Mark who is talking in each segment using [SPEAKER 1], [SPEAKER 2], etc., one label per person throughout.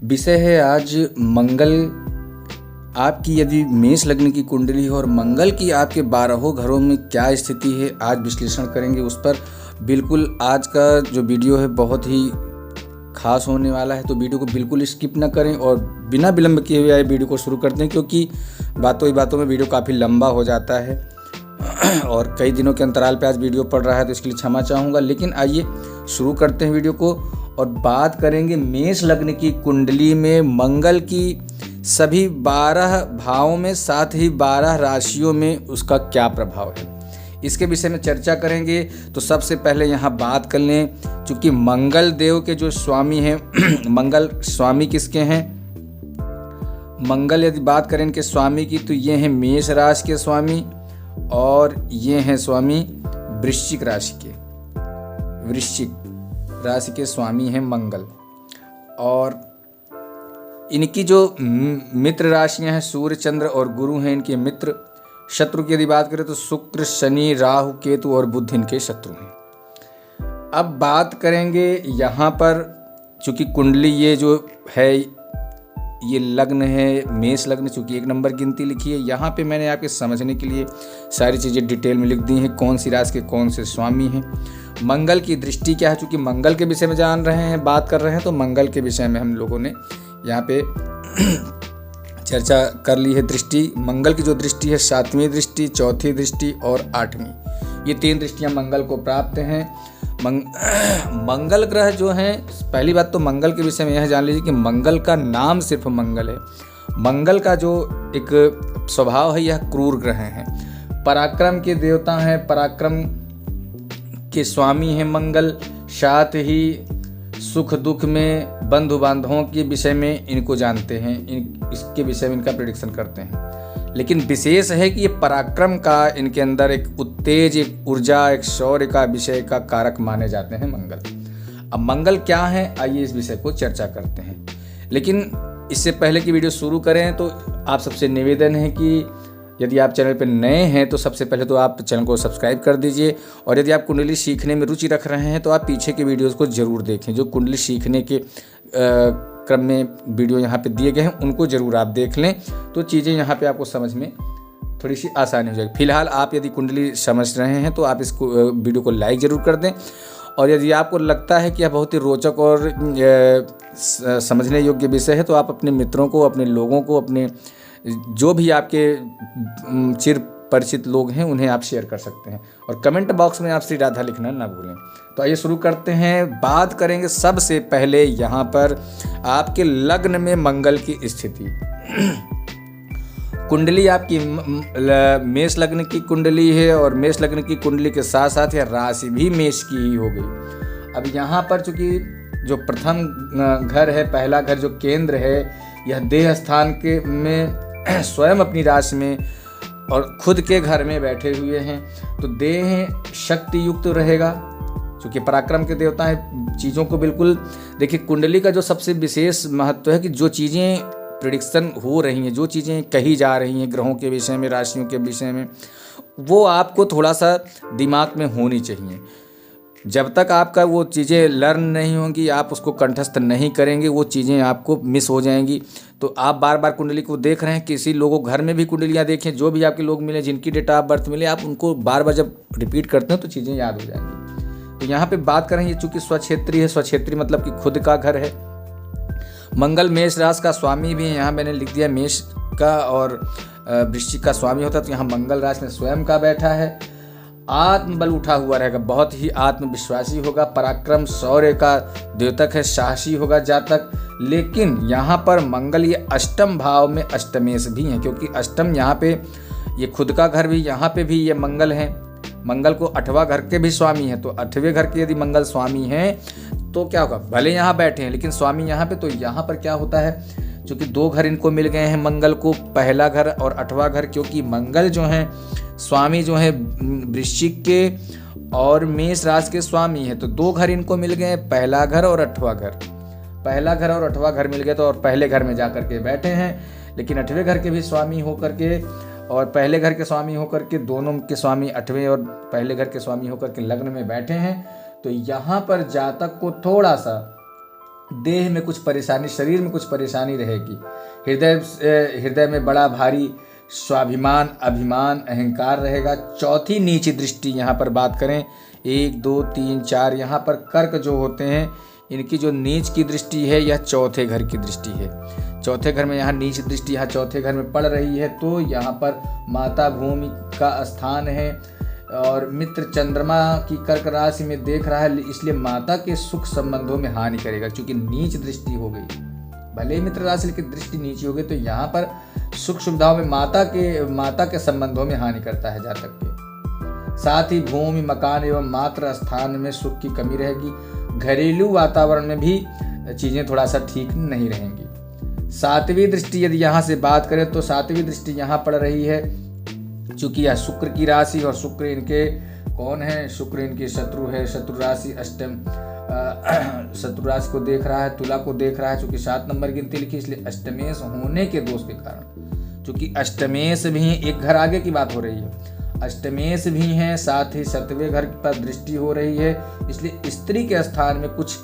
[SPEAKER 1] विषय है आज मंगल। आपकी यदि मेष लग्न की कुंडली हो और मंगल की आपके 12 घरों में क्या स्थिति है, आज विश्लेषण करेंगे उस पर। बिल्कुल आज का जो वीडियो है बहुत ही खास होने वाला है, तो वीडियो को बिल्कुल स्किप ना करें और बिना विलंब किए हुए आए वीडियो को शुरू करते हैं, क्योंकि बातों ही बातों में वीडियो काफ़ी लंबा हो जाता है और कई दिनों के अंतराल पे आज वीडियो पड़ रहा है, तो इसके लिए क्षमा चाहूँगा। लेकिन आइए शुरू करते हैं वीडियो को और बात करेंगे मेष लग्न की कुंडली में मंगल की सभी 12 भावों में, साथ ही 12 राशियों में उसका क्या प्रभाव है, इसके विषय में चर्चा करेंगे। तो सबसे पहले यहाँ बात कर लें, चूँकि मंगल देव के जो स्वामी हैं मंगल स्वामी किसके हैं? मंगल यदि बात करें इनके स्वामी की, तो ये हैं मेष राशि के स्वामी और ये हैं स्वामी वृश्चिक राशि के। वृश्चिक राशि के स्वामी हैं मंगल, और इनकी जो मित्र राशियां हैं सूर्य चंद्र और गुरु हैं इनके मित्र। शत्रु की यदि बात करें तो शुक्र शनि राहु केतु और बुध इनके शत्रु हैं। अब बात करेंगे यहाँ पर, चूँकि कुंडली ये जो है ये लग्न है मेष लग्न, चूँकि 1 नंबर गिनती लिखी है। यहाँ पे मैंने आपके समझने के लिए सारी चीज़ें डिटेल में लिख दी हैं, कौन सी राशि के कौन से स्वामी हैं, मंगल की दृष्टि क्या है। चूँकि मंगल के विषय में जान रहे हैं, बात कर रहे हैं, तो मंगल के विषय में हम लोगों ने यहाँ पे चर्चा कर ली है। दृष्टि मंगल की जो दृष्टि है 7वीं दृष्टि, 4थी दृष्टि और 8वीं, ये 3 दृष्टियाँ मंगल को प्राप्त हैं। मंगल ग्रह जो हैं, पहली बात तो मंगल के विषय में यह जान लीजिए कि मंगल का नाम सिर्फ मंगल है। मंगल का जो एक स्वभाव है यह क्रूर ग्रह है, पराक्रम के देवता हैं, पराक्रम के स्वामी हैं मंगल। साथ ही सुख दुख में बंधु बांधवों के विषय में इनको जानते हैं, इसके विषय में इनका प्रेडिक्शन करते हैं। लेकिन विशेष है कि ये पराक्रम का इनके अंदर एक उत्तेज, एक ऊर्जा, एक शौर्य का विषय का कारक माने जाते हैं मंगल। अब मंगल क्या है, आइए इस विषय को चर्चा करते हैं। लेकिन इससे पहले कि वीडियो शुरू करें तो आप सबसे निवेदन है कि यदि आप चैनल पर नए हैं तो सबसे पहले तो आप चैनल को सब्सक्राइब कर दीजिए, और यदि आप कुंडली सीखने में रुचि रख रहे हैं तो आप पीछे के वीडियोज़ को ज़रूर देखें। जो कुंडली सीखने के क्रम में वीडियो यहाँ पे दिए गए हैं उनको ज़रूर आप देख लें, तो चीज़ें यहाँ पे आपको समझ में थोड़ी सी आसानी हो जाएगी। फिलहाल आप यदि कुंडली समझ रहे हैं तो आप इस वीडियो को लाइक ज़रूर कर दें, और यदि आपको लगता है कि यह बहुत ही रोचक और समझने योग्य विषय है तो आप अपने मित्रों को, अपने लोगों को, अपने जो भी आपके चिर परिचित लोग हैं उन्हें आप शेयर कर सकते हैं, और कमेंट बॉक्स में आप श्री राधा लिखना ना भूलें। तो आइए शुरू करते हैं। बात करेंगे सबसे पहले यहाँ पर आपके लग्न में मंगल की स्थिति। कुंडली आपकी मेष लग्न की कुंडली है, और मेष लग्न की कुंडली के साथ साथ यह राशि भी मेष की ही हो गई। अब यहाँ पर चूँकि जो प्रथम घर है, पहला घर जो केंद्र है, यह देह स्थान के में स्वयं अपनी राशि में और खुद के घर में बैठे हुए हैं, तो देह शक्ति युक्त रहेगा। क्योंकि पराक्रम के देवता हैं, चीज़ों को बिल्कुल देखिए, कुंडली का जो सबसे विशेष महत्व है कि जो चीज़ें प्रेडिक्शन हो रही हैं, जो चीज़ें कही जा रही हैं ग्रहों के विषय में, राशियों के विषय में, वो आपको थोड़ा सा दिमाग में होनी चाहिए। जब तक आपका वो चीज़ें लर्न नहीं होंगी, आप उसको कंठस्थ नहीं करेंगे, वो चीज़ें आपको मिस हो जाएंगी। तो आप बार बार कुंडली को देख रहे हैं, किसी लोगों घर में भी कुंडलियाँ देखें, जो भी आपके लोग मिले, जिनकी डेट ऑफ बर्थ मिले, आप उनको बार बार जब रिपीट करते हैं तो चीज़ें याद हो जाएंगी। तो यहाँ पे बात कर रहे हैं, चूँकि स्वक्षेत्री है, स्वक्षेत्री मतलब कि खुद का घर है। मंगल मेष राशि का स्वामी भी है, यहाँ मैंने लिख दिया मेष का, और वृश्चिक का स्वामी होता है, तो यहाँ मंगल राशि में स्वयं का बैठा है। आत्मबल उठा हुआ रहेगा, बहुत ही आत्मविश्वासी होगा, पराक्रम शौर्य का द्योतक है, साहसी होगा जातक। लेकिन यहाँ पर मंगल ये अष्टम भाव में अष्टमेश भी हैं, क्योंकि अष्टम यहाँ पे ये खुद का घर भी, यहाँ पे भी ये मंगल है। मंगल को 8वां घर के भी स्वामी है, तो 8वें घर के यदि मंगल स्वामी हैं तो क्या होगा, भले यहाँ बैठे हैं लेकिन स्वामी यहाँ पे, तो यहाँ पर क्या होता है, क्योंकि 2 घर इनको मिल गए हैं मंगल को, पहला घर और 8वां घर। क्योंकि मंगल जो हैं स्वामी जो है वृश्चिक के और मेष राशि के स्वामी है, तो 2 घर इनको मिल गए, पहला घर और 8वां घर। पहला घर और 8वां घर मिल गए तो, और पहले घर में जाकर के बैठे हैं। लेकिन 8वें घर के भी स्वामी होकर के और पहले घर के स्वामी होकर के, दोनों के स्वामी 8वें और पहले घर के स्वामी होकर के लग्न में बैठे हैं। तो यहाँ पर जातक को थोड़ा सा देह में कुछ परेशानी, शरीर में कुछ परेशानी रहेगी। हृदय में बड़ा भारी स्वाभिमान, अभिमान, अहंकार रहेगा। चौथी नीच दृष्टि यहाँ पर बात करें 1 2 3 4, यहाँ पर कर्क जो होते हैं इनकी जो नीच की दृष्टि है यह चौथे घर की दृष्टि है। चौथे घर में यहाँ नीच दृष्टि यहाँ चौथे घर में पड़ रही है, तो यहाँ पर माता भूमि का स्थान है और मित्र चंद्रमा की कर्क राशि में देख रहा है, इसलिए माता के सुख संबंधों में हानि करेगा क्योंकि नीच दृष्टि हो गई। भले ही मित्र राशि की दृष्टि नीची हो गई तो यहाँ पर सुख सुविधाओं में माता के संबंधों में हानि करता है जातक के। साथ ही भूमि, मकान एवं मातृ स्थान में सुख की कमी रहेगी। घरेलू वातावरण में भी चीजें थोड़ा सा ठीक नहीं रहेंगी। सातवीं दृष्टि यदि यहाँ से बात करें तो सातवीं दृष्टि यहाँ पड़ रही है, चूंकि यह शुक्र की राशि और शुक्र इनके कौन है, शुक्र इनकी शत्रु है। शत्रु राशि शत्रु राशि को देख रहा है, तुला को देख रहा है। चूंकि 7 नंबर गिनती लिखी इसलिए अष्टमेश होने के दोष के कारण, चूंकि अष्टमेश भी एक घर आगे की बात हो रही है, अष्टमेश भी हैं, साथ ही 7वें घर पर दृष्टि हो रही है, इसलिए स्त्री के स्थान में कुछ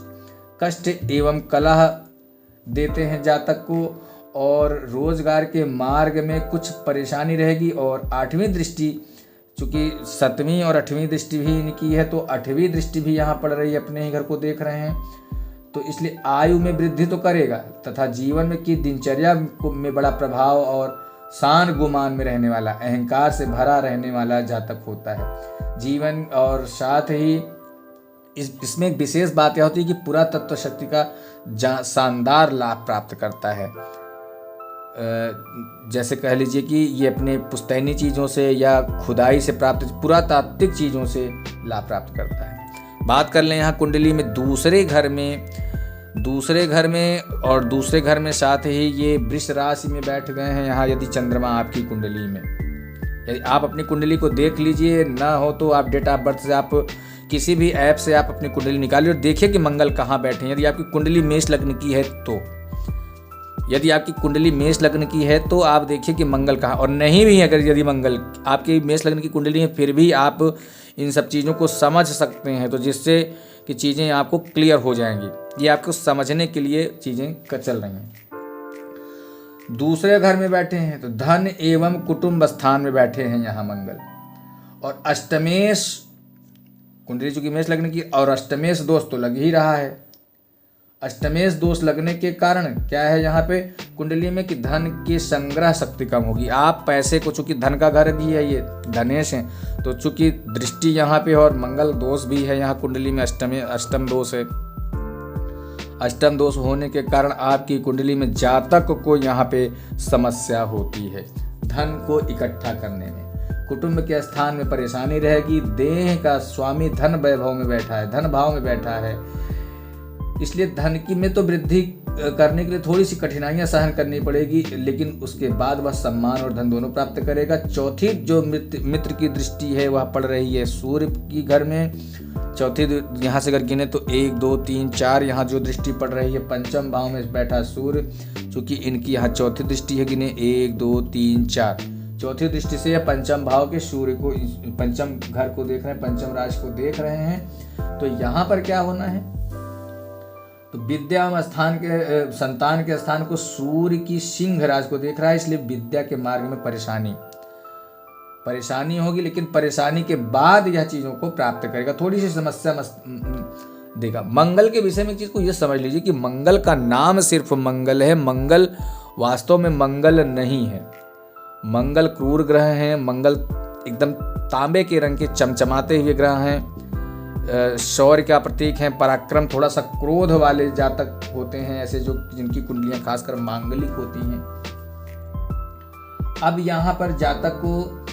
[SPEAKER 1] कष्ट एवं कलह देते हैं जातक को और रोजगार के मार्ग में कुछ परेशानी रहेगी। और 8वीं दृष्टि, चूंकि 7वीं और 8वीं दृष्टि भी इनकी है तो 8वीं दृष्टि भी यहाँ पड़ रही है, अपने ही घर को देख रहे हैं, तो इसलिए आयु में वृद्धि तो करेगा तथा जीवन में की दिनचर्या में बड़ा प्रभाव और शान गुमान में रहने वाला, अहंकार से भरा रहने वाला जातक होता है जीवन। और साथ ही इसमें एक विशेष बात यह होती है कि पूरा तत्व शक्ति का शानदार लाभ प्राप्त करता है। जैसे कह लीजिए कि ये अपने पुश्तैनी चीज़ों से या खुदाई से प्राप्त पुरातात्विक चीज़ों से लाभ प्राप्त करता है। बात कर लें यहाँ कुंडली में दूसरे घर में साथ ही ये वृष राशि में बैठ गए हैं। यहाँ यदि चंद्रमा आपकी कुंडली में, यदि आप अपनी कुंडली को देख लीजिए, ना हो तो आप डेट ऑफ बर्थ से आप किसी भी ऐप से आप अपनी कुंडली निकालिए और देखिए कि मंगल कहाँ बैठे हैं। यदि आपकी कुंडली मेष लग्न की है तो, यदि आपकी कुंडली मेष लग्न की है तो आप देखिए कि मंगल कहाँ, और नहीं भी अगर यदि मंगल आपकी मेष लग्न की कुंडली है फिर भी आप इन सब चीज़ों को समझ सकते हैं, तो जिससे कि चीज़ें आपको क्लियर हो जाएंगी। ये आपको समझने के लिए चीज़ें चल रही हैं। दूसरे घर में बैठे हैं तो धन एवं कुटुंब स्थान में बैठे हैं यहाँ मंगल, और अष्टमेश कुंडली चूंकि मेष लग्न की और अष्टमेश दोष तो लग ही रहा है। अष्टमेश दोष लगने के कारण क्या है यहाँ पे कुंडली में कि धन की संग्रह शक्ति कम होगी। आप पैसे को, चूंकि धन का घर भी है, ये धनेश है, तो चूंकि दृष्टि यहाँ पे और मंगल दोष भी है यहाँ कुंडली में, अष्टम दोष है। अष्टम दोष होने के कारण आपकी कुंडली में जातक को यहाँ पे समस्या होती है धन को इकट्ठा करने में। कुटुंब के स्थान में परेशानी रहेगी। देह का स्वामी धन वैभव में बैठा है, धन भाव में बैठा है, इसलिए धन की में तो वृद्धि करने के लिए थोड़ी सी कठिनाइयां सहन करनी पड़ेगी, लेकिन उसके बाद वह सम्मान और धन दोनों प्राप्त करेगा। चौथी जो मित्र की दृष्टि है वह पड़ रही है सूर्य की घर में। चौथी यहाँ से अगर गिने तो 1 2 3 4 यहाँ जो दृष्टि पड़ रही है पंचम भाव में बैठा सूर्य, चूंकि इनकी यहाँ चौथी दृष्टि है, गिने 1 2 3 4, चौथी दृष्टि से पंचम भाव के सूर्य को, पंचम घर को देख रहे हैं, पंचम राशि को देख रहे हैं। तो यहाँ पर क्या होना है, तो विद्या स्थान के संतान के स्थान को सूर्य की सिंह राशि को देख रहा है, इसलिए विद्या के मार्ग में परेशानी होगी, लेकिन परेशानी के बाद यह चीज़ों को प्राप्त करेगा। थोड़ी सी समस्या देगा। मंगल के विषय में एक चीज़ को यह समझ लीजिए कि मंगल का नाम सिर्फ मंगल है, मंगल वास्तव में मंगल नहीं है। मंगल क्रूर ग्रह हैं, मंगल एकदम तांबे के रंग के चमचमाते हुए ग्रह हैं, शौर्य का प्रतीक हैं, पराक्रम, थोड़ा सा क्रोध वाले जातक होते हैं ऐसे जो जिनकी कुंडलियां खासकर मांगलिक होती हैं। अब यहाँ पर जातक को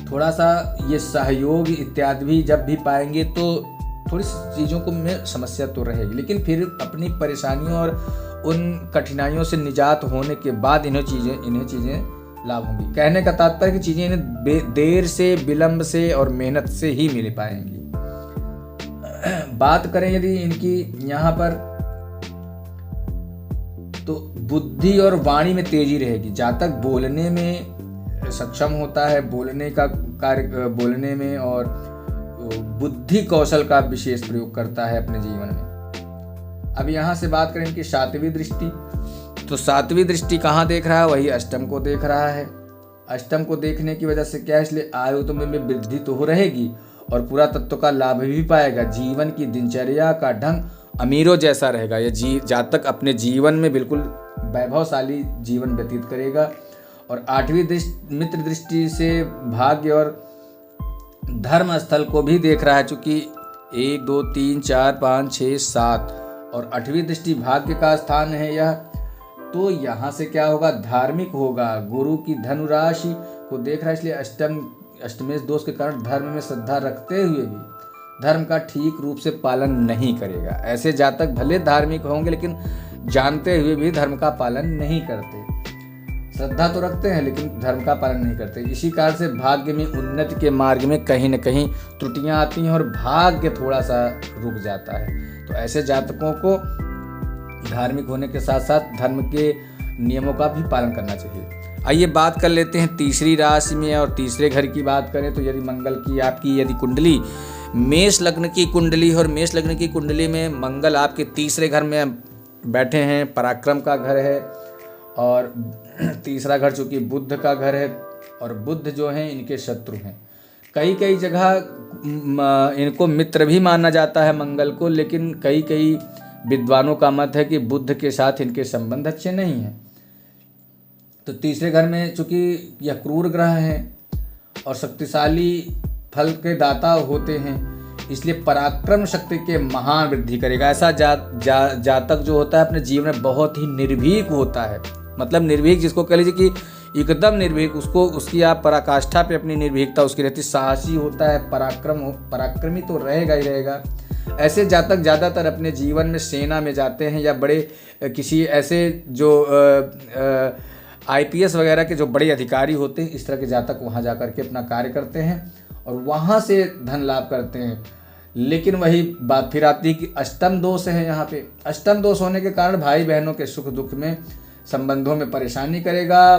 [SPEAKER 1] थोड़ा सा ये सहयोग इत्यादि भी जब भी पाएंगे तो थोड़ी सी चीज़ों को में समस्या तो रहेगी, लेकिन फिर अपनी परेशानियों और उन कठिनाइयों से निजात होने के बाद इन्हें चीज़ें लाभ होंगी। कहने का तात्पर्य कि चीज़ें इन्हें देर से, विलंब से और मेहनत से ही मिल पाएंगी। बात करें यदि इनकी यहाँ पर, तो बुद्धि और वाणी में तेजी रहेगी। जातक बोलने में सक्षम होता है, बोलने का कार्य बोलने में, और बुद्धि कौशल का विशेष प्रयोग करता है अपने जीवन में। अब यहाँ से बात करें इनकी सातवीं दृष्टि, तो सातवीं दृष्टि कहाँ देख रहा है, वही अष्टम को देख रहा है। अष्टम को देखने की वजह से क्या है, इसलिए आयु तो में वृद्धि तो हो रहेगी और पूरा तत्व का लाभ भी पाएगा। जीवन की दिनचर्या का ढंग अमीरों जैसा रहेगा। यह जातक अपने जीवन में बिल्कुल वैभवशाली जीवन व्यतीत करेगा। और आठवीं दृष्टि मित्र दृष्टि से भाग्य और धर्म स्थल को भी देख रहा है, चूंकि 1 2 3 4 5 6 7 और 8वीं दृष्टि भाग्य का स्थान है यह, तो यहाँ से क्या होगा, धार्मिक होगा। गुरु की धनुराशि को देख रहा है, इसलिए अष्टमेश दोष के कारण धर्म में श्रद्धा रखते हुए भी धर्म का ठीक रूप से पालन नहीं करेगा। ऐसे जातक भले धार्मिक होंगे लेकिन जानते हुए भी धर्म का पालन नहीं करते। श्रद्धा तो रखते हैं लेकिन धर्म का पालन नहीं करते। इसी कारण से भाग्य में उन्नति के मार्ग में कहीं न कहीं त्रुटियां आती हैं और भाग्य थोड़ा सा रुक जाता है। तो ऐसे जातकों को धार्मिक होने के साथ साथ धर्म के नियमों का भी पालन करना चाहिए। आइए बात कर लेते हैं तीसरी राशि में और तीसरे घर की बात करें तो यदि मंगल की आपकी यदि कुंडली मेष लग्न की कुंडली और मेष लग्न की कुंडली में मंगल आपके तीसरे घर में बैठे हैं, पराक्रम का घर है और तीसरा घर चूंकि बुध का घर है और बुध जो हैं इनके शत्रु हैं। कई जगह इनको मित्र भी माना जाता है मंगल को, लेकिन कई विद्वानों का मत है कि बुध के साथ इनके संबंध अच्छे नहीं हैं। तो तीसरे घर में चूंकि यह क्रूर ग्रह है और शक्तिशाली फल के दाता होते हैं, इसलिए पराक्रम शक्ति के महान वृद्धि करेगा। ऐसा जातक जो होता है अपने जीवन में बहुत ही निर्भीक होता है, मतलब निर्भीक जिसको कह लीजिए कि एकदम निर्भीक, उसकी आप पराकाष्ठा पे अपनी निर्भीकता उसकी रहती, साहसी होता है, पराक्रमी तो रहेगा ही रहेगा। ऐसे जातक ज़्यादातर अपने जीवन में सेना में जाते हैं या बड़े किसी ऐसे जो IPS वगैरह के जो बड़े अधिकारी होते हैं, इस तरह के जातक वहाँ जा करके अपना कार्य करते हैं और वहाँ से धन लाभ करते हैं। लेकिन वही बात फिर आती है कि अष्टम दोष है यहाँ पे। अष्टम दोष होने के कारण भाई बहनों के सुख दुख में, संबंधों में परेशानी करेगा,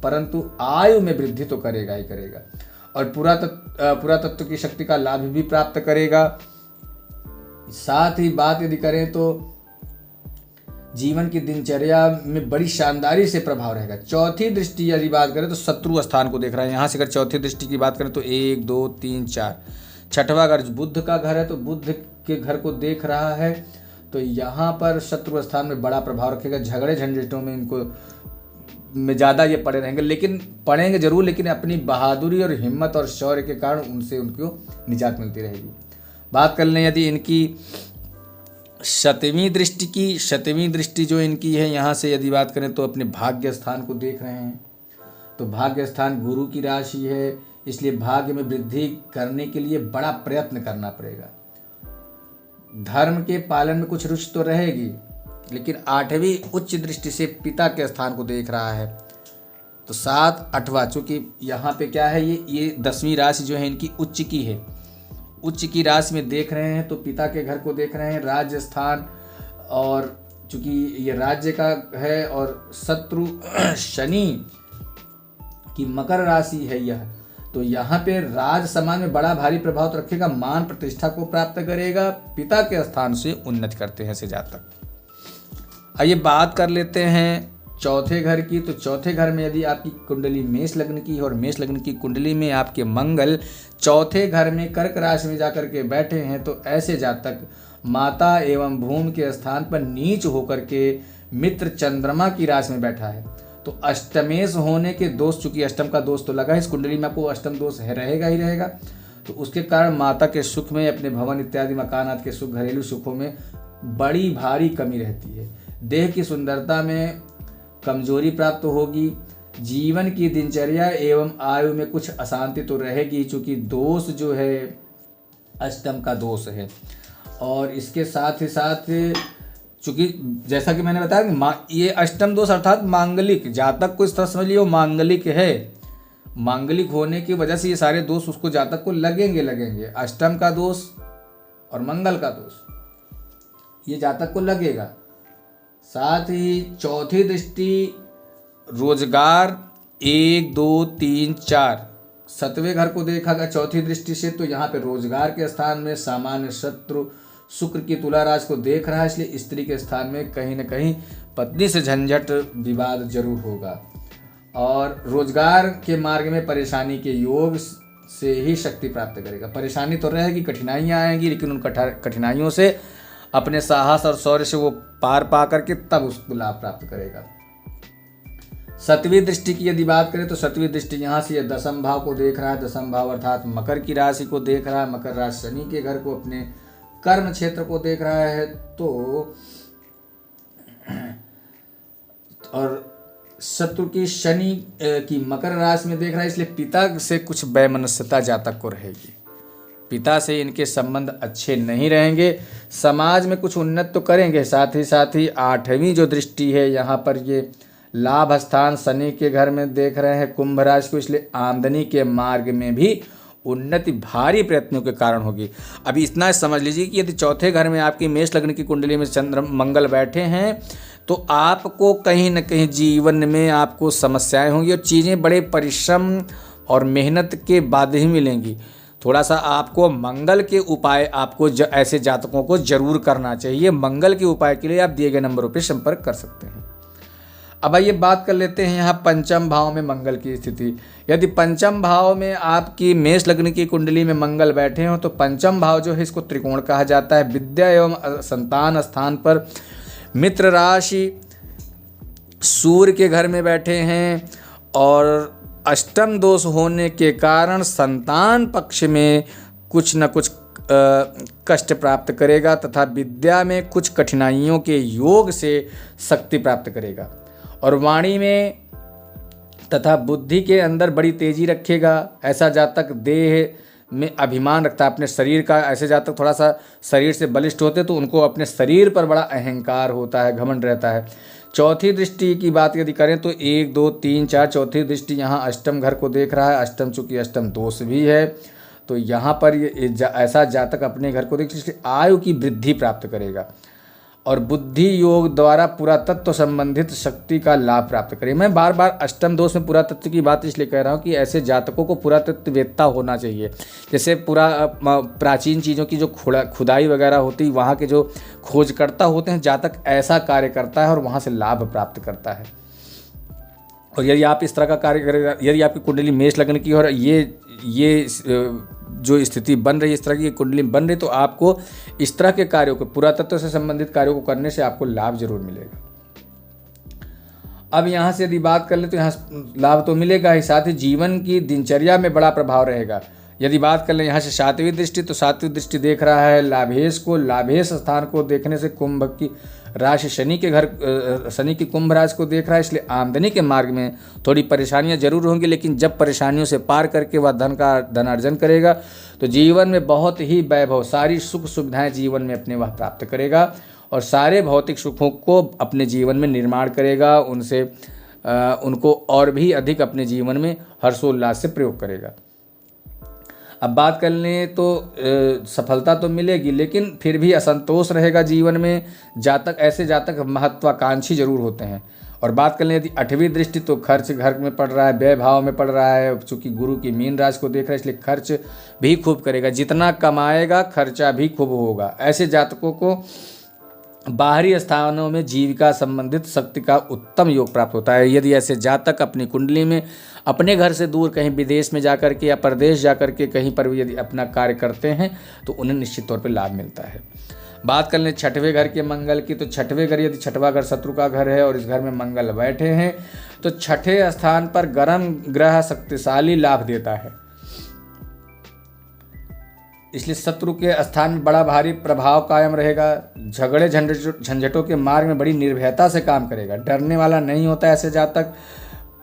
[SPEAKER 1] परंतु आयु में वृद्धि तो करेगा ही करेगा और पूरा तत्व की शक्ति का लाभ भी प्राप्त करेगा। साथ ही बात यदि करें तो जीवन की दिनचर्या में बड़ी शानदारी से प्रभाव रहेगा। चौथी दृष्टि यदि बात करें तो शत्रु स्थान को देख रहा है। यहाँ से अगर चौथी दृष्टि की बात करें तो 1 2 3 4 छठवां घर बुध का घर है, तो बुध के घर को देख रहा है, तो यहाँ पर शत्रु स्थान में बड़ा प्रभाव रखेगा। झगड़े झंझटों में इनको में ज़्यादा ये पड़े रहेंगे, लेकिन पड़ेंगे जरूर, लेकिन अपनी बहादुरी और हिम्मत और शौर्य के कारण उनसे उनको निजात मिलती रहेगी। बात कर लें यदि इनकी शतवीं दृष्टि की, शतवीं दृष्टि जो इनकी है यहाँ से यदि बात करें तो अपने भाग्य स्थान को देख रहे हैं। तो भाग्य स्थान गुरु की राशि है, इसलिए भाग्य में वृद्धि करने के लिए बड़ा प्रयत्न करना पड़ेगा। धर्म के पालन में कुछ रुचि तो रहेगी, लेकिन 8वीं उच्च दृष्टि से पिता के स्थान को देख रहा है। तो 7 8वां, चूँकि यहाँ पे क्या है, ये 10वीं राशि जो है इनकी उच्च की है, उच्च की राशि में देख रहे हैं, तो पिता के घर को देख रहे हैं, राज्य स्थान, और चूंकि ये राज्य का है और शत्रु शनि की मकर राशि है यह, तो यहाँ पे राज समाज में बड़ा भारी प्रभाव तो रखेगा, मान प्रतिष्ठा को प्राप्त करेगा। पिता के स्थान से उन्नति करते हैं ऐसे जातक। आइए बात कर लेते हैं चौथे घर की। तो चौथे घर में यदि आपकी कुंडली मेष लग्न की है और मेष लग्न की कुंडली में आपके मंगल चौथे घर में कर्क राशि में जाकर के बैठे हैं, तो ऐसे जातक माता एवं भूमि के स्थान पर नीच होकर के मित्र चंद्रमा की राशि में बैठा है। तो अष्टमेश होने के दोष, चूंकि अष्टम का दोष तो लगा है इस कुंडली में, आपको अष्टम दोष रहेगा ही रहेगा, तो उसके कारण माता के सुख में, अपने भवन इत्यादि मकान आदि के सुख, घरेलू सुखों में बड़ी भारी कमी रहती है। देह की सुंदरता में कमजोरी प्राप्त होगी। जीवन की दिनचर्या एवं आयु में कुछ अशांति तो रहेगी, चूंकि दोष जो है अष्टम का दोष है। और इसके साथ ही साथ चूंकि जैसा कि मैंने बताया कि ये अष्टम दोष अर्थात मांगलिक, जातक को इस तरह समझ लियो मांगलिक है। मांगलिक होने की वजह से ये सारे दोष उसको जातक को लगेंगे। अष्टम का दोष और मंगल का दोष ये जातक को लगेगा। साथ ही चौथी दृष्टि रोजगार 1 2 3 4 7वें घर को देखा गया चौथी दृष्टि से, तो यहाँ पे रोजगार के स्थान में सामान्य शत्रु शुक्र की तुला राशि को देख रहा है, इसलिए स्त्री के स्थान में कहीं न कहीं पत्नी से झंझट विवाद जरूर होगा। और रोजगार के मार्ग में परेशानी के योग से ही शक्ति प्राप्त करेगा। परेशानी तो रहेगी, कठिनाइयाँ आएंगी, लेकिन उन कठिनाइयों से अपने साहस और शौर्य से वो पार पा करके तब उसको लाभ प्राप्त करेगा। सतवीं दृष्टि की यदि बात करें तो सतवीं दृष्टि यहाँ से यह दसम भाव को देख रहा है। दसम भाव अर्थात मकर की राशि को देख रहा है। मकर राशि शनि के घर को, अपने कर्म क्षेत्र को देख रहा है। तो और शत्रु की शनि की मकर राशि में देख रहा है, इसलिए पिता से कुछ वैमनस्यता जातक को रहेगी। पिता से इनके संबंध अच्छे नहीं रहेंगे। समाज में कुछ उन्नत तो करेंगे, साथ ही आठवीं जो दृष्टि है यहाँ पर ये लाभ स्थान शनि के घर में देख रहे हैं कुंभ राशि को, इसलिए आमदनी के मार्ग में भी उन्नति भारी प्रयत्नों के कारण होगी। अभी इतना समझ लीजिए कि यदि चौथे घर में आपकी मेष लग्न की कुंडली में चंद्र मंगल बैठे हैं तो आपको कहीं न कहीं जीवन में आपको समस्याएं होंगी और चीज़ें बड़े परिश्रम और मेहनत के बाद ही मिलेंगी। थोड़ा सा आपको मंगल के उपाय आपको ऐसे जातकों को जरूर करना चाहिए। मंगल के उपाय के लिए आप दिए गए नंबरों पर संपर्क कर सकते हैं। अब आइए बात कर लेते हैं यहाँ पंचम भाव में मंगल की स्थिति। यदि पंचम भाव में आपकी मेष लग्न की कुंडली में मंगल बैठे हो तो पंचम भाव जो है इसको त्रिकोण कहा जाता है। विद्या एवं संतान स्थान पर मित्र राशि सूर्य के घर में बैठे हैं और अष्टम दोष होने के कारण संतान पक्ष में कुछ न कुछ कष्ट प्राप्त करेगा तथा विद्या में कुछ कठिनाइयों के योग से शक्ति प्राप्त करेगा। और वाणी में तथा बुद्धि के अंदर बड़ी तेजी रखेगा। ऐसा जातक देह में अभिमान रखता है अपने शरीर का। ऐसे जातक थोड़ा सा शरीर से बलिष्ठ होते तो उनको अपने शरीर पर बड़ा अहंकार होता है, घमंड रहता है। चौथी दृष्टि की बात यदि करें तो 1, 2, 3, 4 चौथी दृष्टि यहाँ अष्टम घर को देख रहा है। अष्टम चूंकि अष्टम दोष भी है तो यहाँ पर ऐसा जातक अपने घर को देख इसलिए आयु की वृद्धि प्राप्त करेगा और बुद्धि योग द्वारा पुरातत्व संबंधित शक्ति का लाभ प्राप्त करें। मैं बार बार अष्टम दोष में पुरातत्व की बात इसलिए कह रहा हूँ कि ऐसे जातकों को पुरातत्ववेत्ता होना चाहिए। जैसे प्राचीन चीज़ों की जो खुदाई वगैरह होती वहाँ के जो खोजकर्ता होते हैं, जातक ऐसा कार्य करता है और वहाँ से लाभ प्राप्त करता है। और यदि आप इस तरह का कार्य करेगा, यदि आपकी कुंडली मेष लग्न की और ये जो स्थिति बन रही है, इस तरह की कुंडली बन रही, तो आपको इस तरह के कार्यों को, पुरातत्व से संबंधित कार्यों को करने से आपको लाभ जरूर मिलेगा। अब यहाँ से यदि बात कर ले तो यहाँ लाभ तो मिलेगा ही, साथ ही जीवन की दिनचर्या में बड़ा प्रभाव रहेगा। यदि बात कर लें यहाँ से सातवीं दृष्टि, तो सातवीं दृष्टि देख रहा है लाभेश को। लाभेश स्थान को देखने से कुंभ की राशि शनि के घर, शनि की कुंभ राशि को देख रहा है, इसलिए आमदनी के मार्ग में थोड़ी परेशानियां जरूर होंगी, लेकिन जब परेशानियों से पार करके वह धन अर्जन करेगा तो जीवन में बहुत ही वैभव, सारी सुख सुविधाएं जीवन में अपने वह प्राप्त करेगा और सारे भौतिक सुखों को अपने जीवन में निर्माण करेगा, उनको और भी अधिक अपने जीवन में हर्षोल्लास से प्रयोग करेगा। अब बात कर लें तो सफलता तो मिलेगी, लेकिन फिर भी असंतोष रहेगा जीवन में। ऐसे जातक महत्वाकांक्षी जरूर होते हैं। और बात कर लें यदि आठवीं दृष्टि, तो खर्च घर में पड़ रहा है, व्यय भाव में पड़ रहा है। चूँकि गुरु की मीन राशि को देख रहा है, इसलिए खर्च भी खूब करेगा। जितना कमाएगा खर्चा भी खूब होगा। ऐसे जातकों को बाहरी स्थानों में जीविका संबंधित शक्ति का उत्तम योग प्राप्त होता है। यदि ऐसे जातक अपनी कुंडली में अपने घर से दूर कहीं विदेश में जाकर के या प्रदेश जाकर के कहीं पर भी यदि अपना कार्य करते हैं तो उन्हें निश्चित तौर पर लाभ मिलता है। बात कर लें छठवें घर के मंगल की, तो छठवें घर यदि छठवां घर शत्रु का घर है और इस घर में मंगल बैठे हैं तो छठे स्थान पर गर्म ग्रह शक्तिशाली लाभ देता है, इसलिए शत्रु के स्थान में बड़ा भारी प्रभाव कायम रहेगा। झगड़े झंझटों के मार्ग में बड़ी निर्भयता से काम करेगा, डरने वाला नहीं होता ऐसे जातक।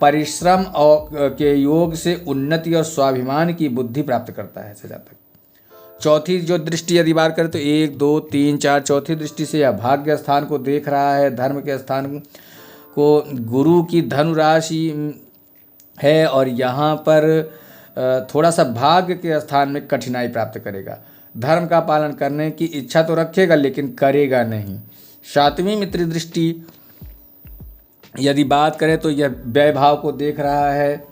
[SPEAKER 1] परिश्रम और के योग से उन्नति और स्वाभिमान की बुद्धि प्राप्त करता है ऐसे जातक। चौथी जो दृष्टि यदि बात करें तो 1, 2, 3, 4 चौथी दृष्टि से यह भाग्य स्थान को देख रहा है। धर्म के स्थान को गुरु की धनु राशि है और यहाँ पर थोड़ा सा भाग्य के स्थान में कठिनाई प्राप्त करेगा। धर्म का पालन करने की इच्छा तो रखेगा लेकिन करेगा नहीं। सातवीं मित्र दृष्टि यदि बात करें तो यह व्यय भाव को देख रहा है।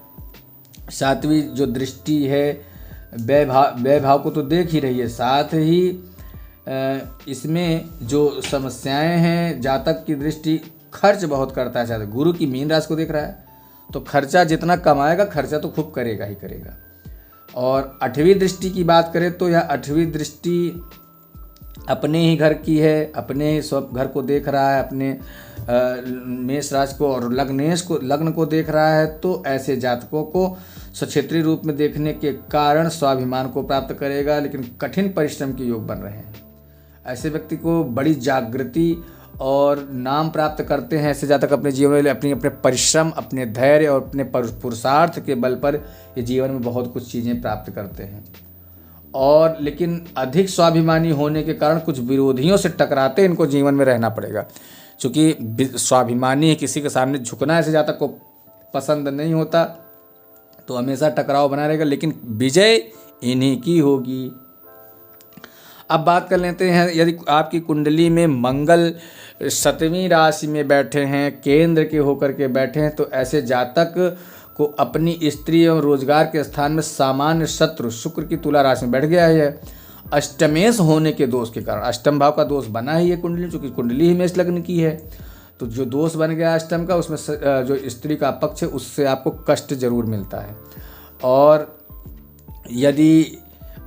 [SPEAKER 1] सातवीं जो दृष्टि है व्यय भाव को तो देख ही रही है, साथ ही इसमें जो समस्याएं हैं, जातक की दृष्टि खर्च बहुत करता है जातक। गुरु की मीन राशि को देख रहा है तो खर्चा जितना कमाएगा, खर्चा तो खूब करेगा ही करेगा। और 8वीं दृष्टि की बात करें तो यह 8वीं दृष्टि अपने ही घर की है, अपने ही स्व घर को देख रहा है, अपने मेष राशि को और लग्न को देख रहा है। तो ऐसे जातकों को स्वक्षेत्रीय रूप में देखने के कारण स्वाभिमान को प्राप्त करेगा, लेकिन कठिन परिश्रम के योग बन रहे हैं। ऐसे व्यक्ति को बड़ी जागृति और नाम प्राप्त करते हैं। ऐसे जातक अपने जीवन में अपने परिश्रम, अपने धैर्य और अपने पुरुषार्थ के बल पर ये जीवन में बहुत कुछ चीज़ें प्राप्त करते हैं। और लेकिन अधिक स्वाभिमानी होने के कारण कुछ विरोधियों से टकराते इनको जीवन में रहना पड़ेगा, क्योंकि स्वाभिमानी किसी के सामने झुकना ऐसे जातक को पसंद नहीं होता, तो हमेशा टकराव बना रहेगा, लेकिन विजय इन्हीं की होगी। अब बात कर लेते हैं, यदि आपकी कुंडली में मंगल 7वीं राशि में बैठे हैं, केंद्र के होकर के बैठे हैं, तो ऐसे जातक को अपनी स्त्री एवं रोजगार के स्थान में सामान्य शत्रु शुक्र की तुला राशि में बैठ गया है। अष्टमेश होने के दोष के कारण, अष्टम भाव का दोष बना ही है कुंडली, चूंकि कुंडली ही मेष लग्न की है, तो जो दोष बन गया अष्टम का, उसमें जो स्त्री का पक्ष है उससे आपको कष्ट जरूर मिलता है। और यदि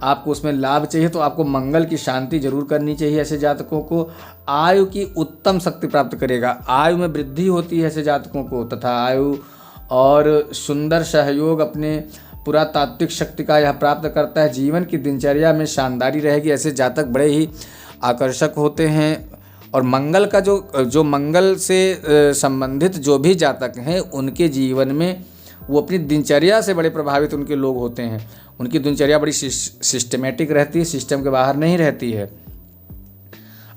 [SPEAKER 1] आपको उसमें लाभ चाहिए तो आपको मंगल की शांति जरूर करनी चाहिए। ऐसे जातकों को आयु की उत्तम शक्ति प्राप्त करेगा, आयु में वृद्धि होती है ऐसे जातकों को, तथा आयु और सुंदर सहयोग अपने पुरातात्विक शक्ति का यह प्राप्त करता है। जीवन की दिनचर्या में शानदारी रहेगी। ऐसे जातक बड़े ही आकर्षक होते हैं। और मंगल का जो मंगल से संबंधित जो भी जातक हैं, उनके जीवन में वो अपनी दिनचर्या से बड़े प्रभावित उनके लोग होते हैं। उनकी दिनचर्या बड़ी सिस्टमेटिक रहती है, सिस्टम के बाहर नहीं रहती है।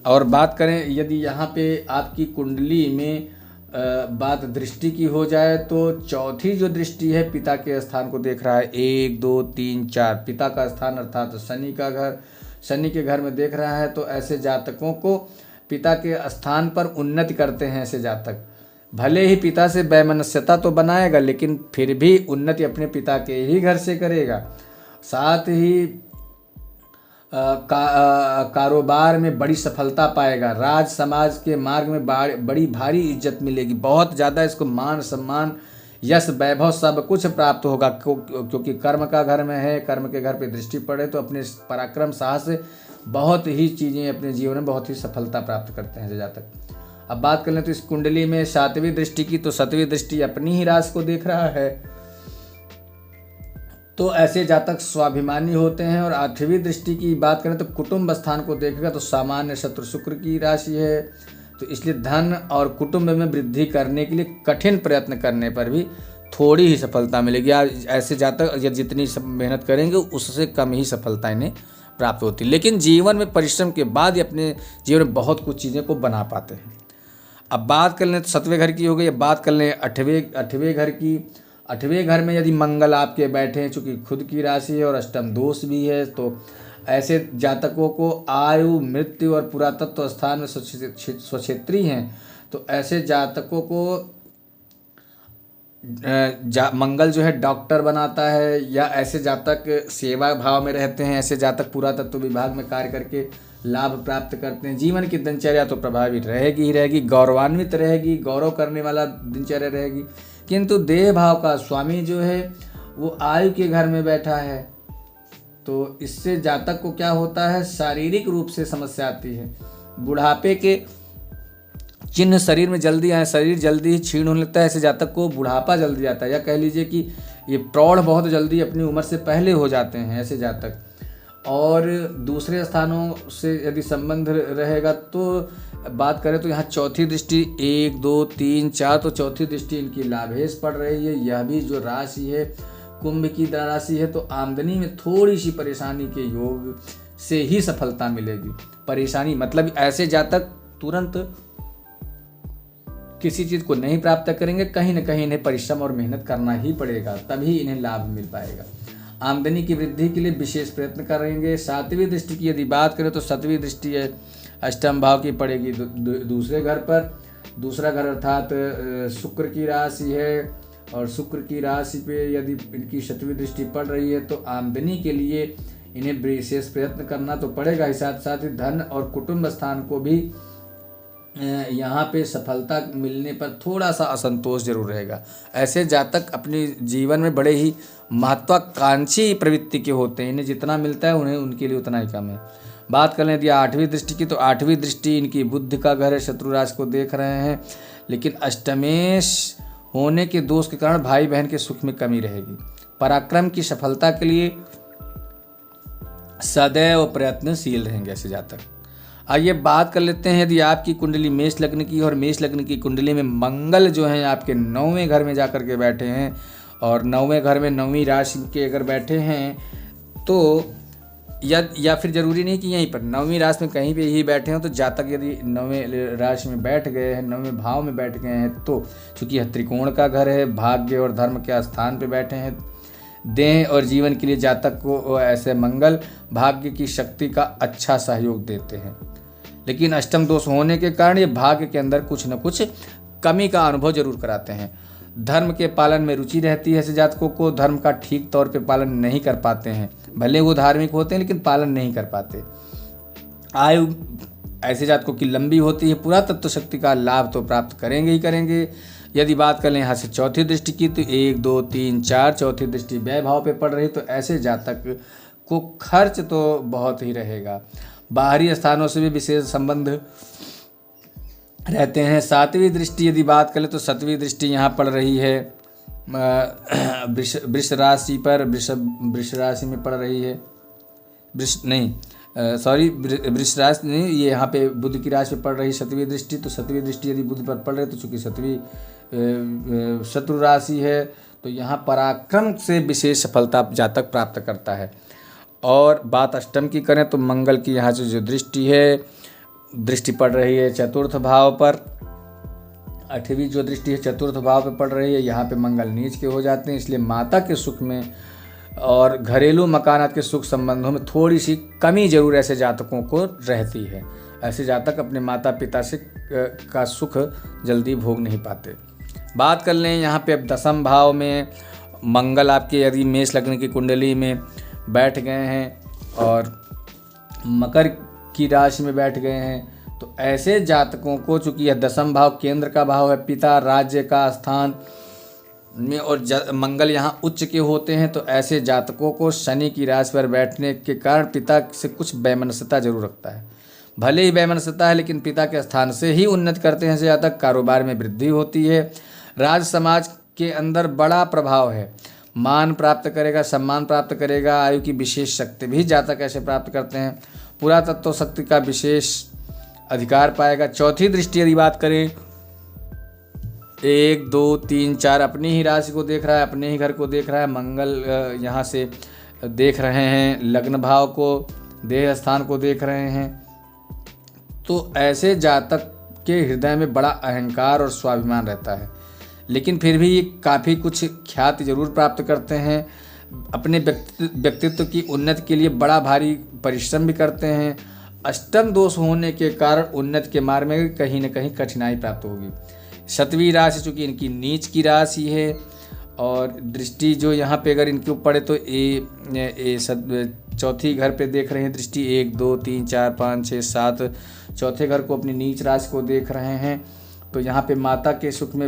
[SPEAKER 1] और बात करें यदि यहाँ पे आपकी कुंडली में बात दृष्टि की हो जाए, तो चौथी जो दृष्टि है पिता के स्थान को देख रहा है। 1 2 3 4 पिता का स्थान अर्थात शनि का घर, शनि के घर में देख रहा है। तो ऐसे जातकों को पिता के स्थान पर उन्नति करते हैं ऐसे जातक। भले ही पिता से वैमनस्यता तो बनाएगा, लेकिन फिर भी उन्नति अपने पिता के ही घर से करेगा। साथ ही कारोबार में बड़ी सफलता पाएगा। राज समाज के मार्ग में बड़ी भारी इज्जत मिलेगी। बहुत ज़्यादा इसको मान सम्मान, यश, वैभव सब कुछ प्राप्त होगा, क्योंकि कर्म का घर में है। कर्म के घर पे दृष्टि पड़े तो अपने पराक्रम साहस से बहुत ही चीज़ें अपने जीवन में बहुत ही सफलता प्राप्त करते हैं जातक। अब बात कर लें तो इस कुंडली में 7वीं दृष्टि की, तो 7वीं दृष्टि अपनी ही राशि को देख रहा है। तो ऐसे जातक स्वाभिमानी होते हैं। और 8वीं दृष्टि की बात करें तो कुटुंब स्थान को देखेगा, तो सामान्य शत्रु शुक्र की राशि है। तो इसलिए धन और कुटुंब में वृद्धि करने के लिए कठिन प्रयत्न करने पर भी थोड़ी ही सफलता मिलेगी। ऐसे जातक जितनी मेहनत करेंगे उससे कम ही सफलता इन्हें प्राप्त होती है, लेकिन जीवन में परिश्रम के बाद ही अपने जीवन में बहुत कुछ चीज़ें को बना पाते हैं। अब बात कर लें तो 7वें घर की हो गई। अब बात कर लें 8वें घर की। 8वें घर में यदि मंगल आपके बैठे हैं, चूँकि खुद की राशि है और अष्टम दोष भी है, तो ऐसे जातकों को आयु, मृत्यु और पुरातत्व स्थान में स्वक्षेत्री हैं। तो ऐसे जातकों को मंगल जो है डॉक्टर बनाता है, या ऐसे जातक सेवा भाव में रहते हैं। ऐसे जातक पुरातत्व विभाग में कार्य करके लाभ प्राप्त करते हैं। जीवन की दिनचर्या तो प्रभावित रहेगी ही रहेगी, गौरवान्वित रहेगी, गौरव करने वाला दिनचर्या रहेगी। किंतु देह भाव का स्वामी जो है वो आयु के घर में बैठा है, तो इससे जातक को क्या होता है, शारीरिक रूप से समस्या आती है। बुढ़ापे के चिन्ह शरीर में जल्दी आए, शरीर जल्दी ही क्षीण होने लगता है। ऐसे जातक को बुढ़ापा जल्दी आता है, या कह लीजिए कि ये प्रौढ़ बहुत जल्दी अपनी उम्र से पहले हो जाते हैं ऐसे जातक। और दूसरे स्थानों से यदि संबंध रहेगा तो बात करें तो यहाँ चौथी दृष्टि 1 2 3 4, तो चौथी दृष्टि इनकी लाभेश पड़ रही है। यह भी जो राशि है कुंभ की राशि है, तो आमदनी में थोड़ी सी परेशानी के योग से ही सफलता मिलेगी। परेशानी मतलब ऐसे जातक तुरंत किसी चीज़ को नहीं प्राप्त करेंगे, कहीं ना कहीं इन्हें परिश्रम और मेहनत करना ही पड़ेगा, तभी इन्हें लाभ मिल पाएगा। आमदनी की वृद्धि के लिए विशेष प्रयत्न करेंगे। 7वीं दृष्टि की यदि बात करें तो 7वीं दृष्टि है अष्टम भाव की पड़ेगी दूसरे घर पर। दूसरा घर अर्थात शुक्र की राशि है, और शुक्र की राशि पे यदि इनकी 7वीं दृष्टि पड़ रही है तो आमदनी के लिए इन्हें विशेष प्रयत्न करना तो पड़ेगा ही, साथ साथ ही धन और कुटुंब स्थान को भी यहाँ पे सफलता मिलने पर थोड़ा सा असंतोष जरूर रहेगा। ऐसे जातक अपने जीवन में बड़े ही महत्वाकांक्षी प्रवृत्ति के होते हैं, इन्हें जितना मिलता है उन्हें उनके लिए उतना ही कम है। बात कर लें यदि 8वीं दृष्टि की, तो 8वीं दृष्टि इनकी बुद्धि का घर है, शत्रु राशि को देख रहे हैं, लेकिन अष्टमेश होने के दोष के कारण भाई बहन के सुख में कमी रहेगी। पराक्रम की सफलता के लिए सदैव प्रयत्नशील रहेंगे ऐसे जातक। आइए बात कर लेते हैं यदि आपकी कुंडली मेष लग्न की, और मेष लग्न की कुंडली में मंगल जो है आपके 9वें घर में जाकर के बैठे हैं, और 9वें घर में 9वीं राशि के अगर बैठे हैं तो या फिर जरूरी नहीं कि यहीं पर 9वीं राशि में कहीं पे ही बैठे हों, तो जातक यदि 9वें राशि में बैठ गए हैं, 9वें भाव में बैठ गए हैं, तो चूंकि यह त्रिकोण का घर है, भाग्य और धर्म के स्थान पे बैठे हैं, देह और जीवन के लिए जातक को ऐसे मंगल भाग्य की शक्ति का अच्छा सहयोग देते हैं। लेकिन अष्टम दोष होने के कारण ये भाग्य के अंदर कुछ न कुछ कमी का अनुभव जरूर कराते हैं। धर्म के पालन में रुचि रहती है ऐसे जातकों को, धर्म का ठीक तौर पे पालन नहीं कर पाते हैं, भले वो धार्मिक होते हैं लेकिन पालन नहीं कर पाते। आयु ऐसे जातकों की लंबी होती है, पुरातत्व शक्ति का लाभ तो प्राप्त करेंगे ही करेंगे। यदि बात कर लें यहाँ से चौथी दृष्टि की, तो 1 2 3 4 चौथी दृष्टि व्यय भाव पे पड़ रही, तो ऐसे जातक को खर्च तो बहुत ही रहेगा। बाहरी स्थानों से भी विशेष संबंध रहते हैं। 7वीं दृष्टि यदि बात करें तो 7वीं दृष्टि यहाँ पड़ रही है वृष राशि पर, वृष राशि में पड़ रही है, वृष राशि नहीं, ये यहाँ पे बुध की राशि पे पड़ रही 7वीं दृष्टि। तो 7वीं दृष्टि यदि बुध पर पड़ रही तो चूंकि 7वीं शत्रु राशि है, तो यहाँ पराक्रम से विशेष सफलता जातक प्राप्त करता है। और बात अष्टम की करें तो मंगल की यहाँ से जो दृष्टि है, दृष्टि पड़ रही है चतुर्थ भाव पर। 8वीं जो दृष्टि है चतुर्थ भाव पे पड़ रही है, यहाँ पे मंगल नीच के हो जाते हैं, इसलिए माता के सुख में और घरेलू मकानात के सुख संबंधों में थोड़ी सी कमी जरूर ऐसे जातकों को रहती है। ऐसे जातक अपने माता पिता से का सुख जल्दी भोग नहीं पाते। बात कर लें यहाँ पे अब 10वें भाव में मंगल आपके यदि मेष लग्न की कुंडली में बैठ गए हैं और मकर की राशि में बैठ गए हैं, तो ऐसे जातकों को चूंकि यह 10वां भाव केंद्र का भाव है, पिता राज्य का स्थान में, और मंगल यहाँ उच्च के होते हैं, तो ऐसे जातकों को शनि की राशि पर बैठने के कारण पिता से कुछ वैमनस्यता जरूर रखता है। भले ही वैमनस्यता है लेकिन पिता के स्थान से ही उन्नति करते हैं ऐसे जातक। कारोबार में वृद्धि होती है, राज समाज के अंदर बड़ा प्रभाव है, मान प्राप्त करेगा, सम्मान प्राप्त करेगा, आयु की विशेष शक्ति भी जातक ऐसे प्राप्त करते हैं, पुरातत्व शक्ति का विशेष अधिकार पाएगा। चौथी दृष्टि यदि बात करें 1 2 3 4 अपनी ही राशि को देख रहा है, अपने ही घर को देख रहा है, मंगल यहाँ से देख रहे हैं, लग्न भाव को, देह स्थान को देख रहे हैं, तो ऐसे जातक के हृदय में बड़ा अहंकार और स्वाभिमान रहता है, लेकिन फिर भी काफ़ी कुछ ख्याति जरूर प्राप्त करते हैं। अपने व्यक्तित्व की उन्नति के लिए बड़ा भारी परिश्रम भी करते हैं। अष्टम दोष होने के कारण उन्नति के मार्ग में कहीं न कहीं कठिनाई प्राप्त होगी। 7वीं राशि चूँकि इनकी नीच की राशि है, और दृष्टि जो यहाँ पे अगर इनके ऊपर पड़े तो चौथी घर पे देख रहे हैं दृष्टि, 1 2 3 4 5 6 7 चौथे घर को अपनी नीच राशि को देख रहे हैं, तो यहाँ पे माता के सुख में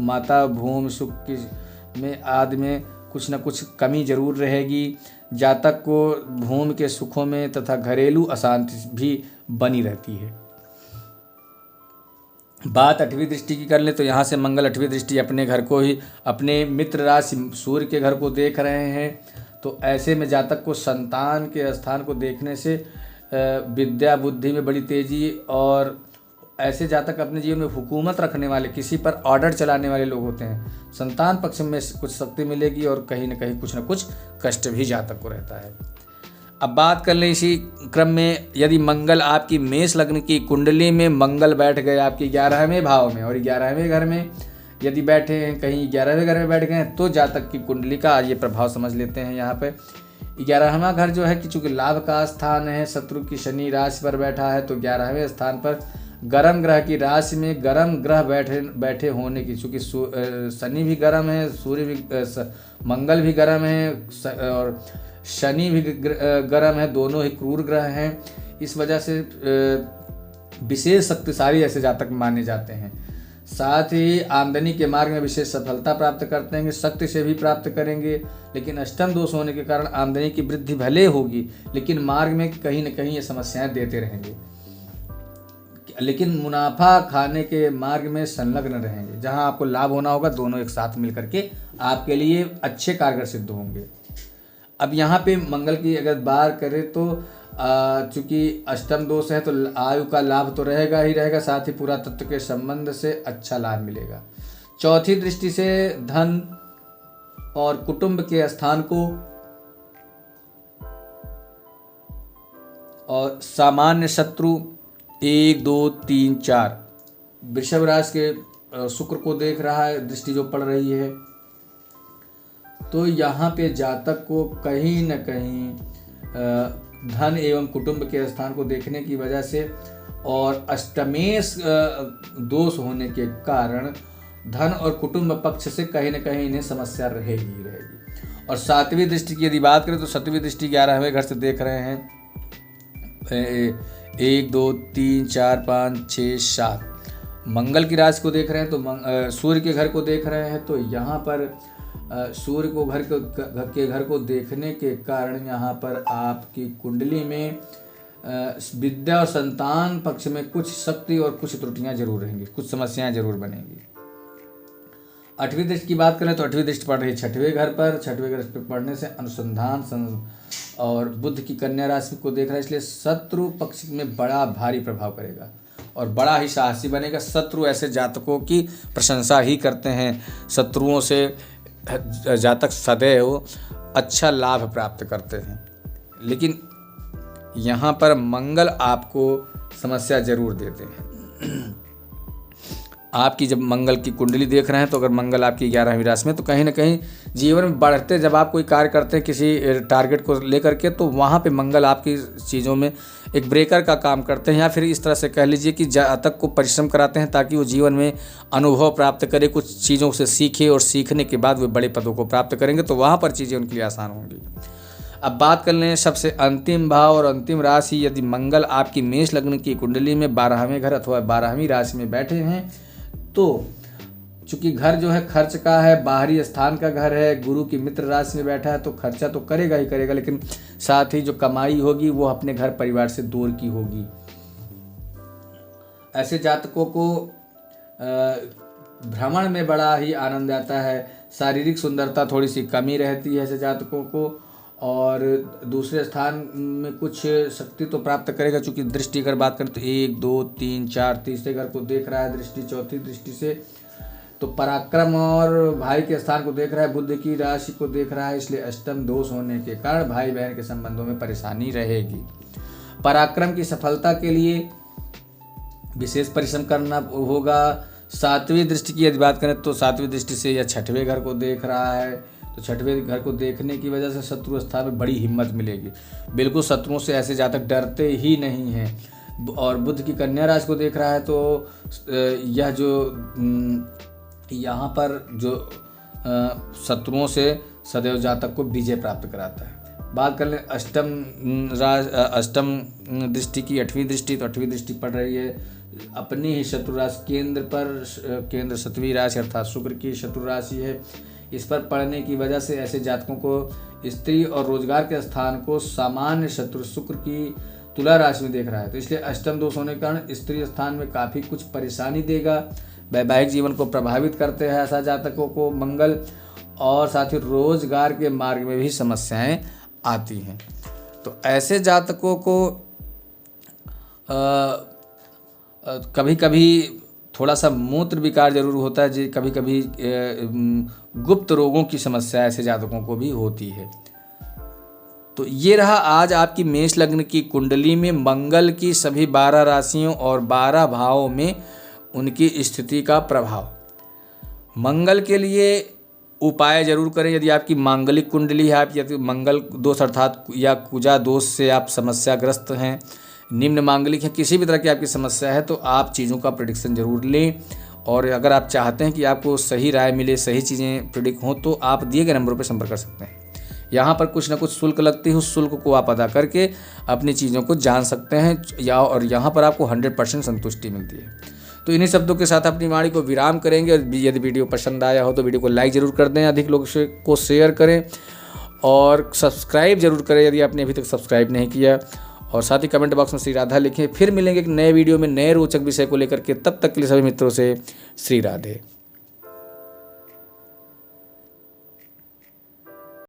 [SPEAKER 1] माता भूमि सुख की में आदि में कुछ न कुछ कमी जरूर रहेगी। जातक को भूमि के सुखों में तथा घरेलू अशांति भी बनी रहती है। बात 8वीं दृष्टि की कर ले तो यहाँ से मंगल 8वीं दृष्टि अपने घर को ही, अपने मित्र राशि सूर्य के घर को देख रहे हैं, तो ऐसे में जातक को संतान के स्थान को देखने से विद्या बुद्धि में बड़ी तेजी, और ऐसे जातक अपने जीवन में हुकूमत रखने वाले, किसी पर ऑर्डर चलाने वाले लोग होते हैं। संतान पक्ष में कुछ शक्ति मिलेगी और कहीं न कहीं कुछ न कुछ कष्ट भी जातक को रहता है। अब बात कर लें इसी क्रम में, यदि मंगल आपकी मेष लग्न की कुंडली में मंगल बैठ गए आपके 11वें भाव में, और 11वें घर में यदि बैठे हैं, कहीं 11वें घर में बैठ गए हैं, तो जातक की कुंडली का ये प्रभाव समझ लेते हैं। यहाँ पे 11वां घर जो है कि चूँकि लाभ का स्थान है, शत्रु की शनि राशि पर बैठा है, तो 11वें स्थान पर गर्म ग्रह की राशि में गर्म ग्रह बैठे होने की, चूँकि शनि भी गर्म है, सूर्य भी, मंगल भी गर्म है, और शनि भी गर्म है, दोनों ही क्रूर ग्रह हैं। इस वजह से विशेष शक्तिशाली ऐसे जातक माने जाते हैं। साथ ही आमदनी के मार्ग में विशेष सफलता प्राप्त करते हैं, शक्ति से भी प्राप्त करेंगे। लेकिन अष्टम दोष होने के कारण आमदनी की वृद्धि भले होगी, लेकिन मार्ग में कहीं न कहीं ये समस्याएं देते रहेंगे। लेकिन मुनाफा खाने के मार्ग में संलग्न रहेंगे। जहां आपको लाभ होना होगा, दोनों एक साथ मिल करके आपके लिए अच्छे कारगर सिद्ध होंगे। अब यहाँ पे मंगल की अगर बात करें तो चूंकि अष्टम दोष है तो आयु का लाभ तो रहेगा ही रहेगा, साथ ही पूरा तत्व के संबंध से अच्छा लाभ मिलेगा। चौथी दृष्टि से धन और कुटुंब के स्थान को और सामान्य शत्रु 1 2 3 4 वृषभ राशि के शुक्र को देख रहा है, दृष्टि जो पड़ रही है, तो यहाँ पे जातक को कहीं न कहीं धन एवं कुटुंब के स्थान को देखने की वजह से और अष्टमेश दोष होने के कारण धन और कुटुंब पक्ष से कहीं न कहीं इन्हें समस्या रहेगी। और सातवीं दृष्टि की यदि बात करें तो सातवीं दृष्टि 11वें घर से देख रहे हैं, 1 2 3 4 5 6 7 मंगल की राशि को देख रहे हैं, तो सूर्य के घर को देख रहे हैं। तो यहाँ पर सूर्य को घर को देखने के कारण यहाँ पर आपकी कुंडली में विद्या और संतान पक्ष में कुछ शक्ति और कुछ त्रुटियां जरूर रहेंगी, कुछ समस्याएं जरूर बनेंगी। 8वीं दृष्टि की बात करें तो 8वीं दृष्टि पड़ रही है 6वें घर पर। 6वें घर पर पढ़ने से अनुसंधान और बुध की कन्या राशि को देख रहा है, इसलिए शत्रु पक्ष में बड़ा भारी प्रभाव करेगा और बड़ा ही साहसी बनेगा। शत्रु ऐसे जातकों की प्रशंसा ही करते हैं। शत्रुओं से जातक सदैव अच्छा लाभ प्राप्त करते हैं, लेकिन यहाँ पर मंगल आपको समस्या जरूर देते हैं। आपकी जब मंगल की कुंडली देख रहे हैं तो अगर मंगल आपकी 11वीं राशि में, तो कहीं ना कहीं जीवन में बढ़ते, जब आप कोई कार्य करते हैं किसी टारगेट को लेकर के, तो वहाँ पे मंगल आपकी चीज़ों में एक ब्रेकर का काम करते हैं, या फिर इस तरह से कह लीजिए कि जातक को परिश्रम कराते हैं ताकि वो जीवन में अनुभव प्राप्त करे, कुछ चीज़ों से सीखे और सीखने के बाद वे बड़े पदों को प्राप्त करेंगे, तो वहाँ पर चीज़ें उनके लिए आसान होंगी। अब बात कर लें सबसे अंतिम भाव और अंतिम राशि, यदि मंगल आपकी मेष लग्न की कुंडली में 12वें घर अथवा 12वीं राशि में बैठे हैं, तो चूंकि घर जो है खर्च का है, बाहरी स्थान का घर है, गुरु की मित्र राशि में बैठा है, तो खर्चा तो करेगा ही करेगा, लेकिन साथ ही जो कमाई होगी वो अपने घर परिवार से दूर की होगी। ऐसे जातकों को भ्रमण में बड़ा ही आनंद आता है। शारीरिक सुंदरता थोड़ी सी कमी रहती है ऐसे जातकों को, और दूसरे स्थान में कुछ शक्ति तो प्राप्त करेगा। चूंकि दृष्टि अगर बात करें तो 1 2 3 4 तीसरे घर को देख रहा है दृष्टि, चौथी दृष्टि से तो पराक्रम और भाई के स्थान को देख रहा है, बुध की राशि को देख रहा है, इसलिए अष्टम दोष होने के कारण भाई बहन के संबंधों में परेशानी रहेगी। पराक्रम की सफलता के लिए विशेष परिश्रम करना होगा। 7वीं दृष्टि की यदि बात करें तो 7वीं दृष्टि से यह 6वें घर को देख रहा है, तो 6वें घर को देखने की वजह से शत्रु स्थान में बड़ी हिम्मत मिलेगी। बिल्कुल शत्रुओं से ऐसे जातक डरते ही नहीं हैं। और बुध की कन्या राशि को देख रहा है, तो यह जो यहाँ पर जो शत्रुओं से सदैव जातक को विजय प्राप्त कराता है। बात कर लें अष्टम दृष्टि की 8वीं दृष्टि, तो 8वीं दृष्टि पड़ रही है अपनी ही शत्रु राशि केंद्र पर। केंद्र 7वीं राशि अर्थात शुक्र की शत्रु राशि है। इस पर पड़ने की वजह से ऐसे जातकों को स्त्री और रोजगार के स्थान को सामान्य शत्रु शुक्र की तुला राशि में देख रहा है, तो इसलिए अष्टम दोष होने के कारण स्त्री स्थान में काफ़ी कुछ परेशानी देगा। वैवाहिक जीवन को प्रभावित करते हैं ऐसा जातकों को मंगल, और साथ ही रोजगार के मार्ग में भी समस्याएं आती हैं। तो ऐसे जातकों को कभी कभी थोड़ा सा मूत्र विकार जरूर होता है, जी कभी कभी गुप्त रोगों की समस्या ऐसे जातकों को भी होती है। तो ये रहा आज आपकी मेष लग्न की कुंडली में मंगल की सभी 12 राशियों और 12 भावों में उनकी स्थिति का प्रभाव। मंगल के लिए उपाय जरूर करें यदि आपकी मांगलिक कुंडली है, आप यदि मंगल दोष अर्थात या कुजा दोष से आप समस्याग्रस्त हैं, निम्न मांगलिक है, किसी भी तरह की आपकी समस्या है, तो आप चीज़ों का प्रेडिक्शन जरूर लें। और अगर आप चाहते हैं कि आपको सही राय मिले, सही चीज़ें प्रेडिक्ट हों, तो आप दिए गए नंबरों पर संपर्क कर सकते हैं। यहाँ पर कुछ ना कुछ शुल्क लगती है, उस शुल्क को आप अदा करके अपनी चीज़ों को जान सकते हैं और यहाँ पर आपको 100% संतुष्टि मिलती है। तो इन्हीं शब्दों के साथ अपनी वाणी को विराम करेंगे। और यदि वीडियो पसंद आया हो तो वीडियो को लाइक ज़रूर कर दें, अधिक लोगों को शेयर करें और सब्सक्राइब जरूर करें यदि आपने अभी तक सब्सक्राइब नहीं किया। और साथ ही कमेंट बॉक्स में श्री राधा लिखें। फिर मिलेंगे एक नए वीडियो में नए रोचक विषय को लेकर के। तब तक के लिए सभी मित्रों से श्री राधे।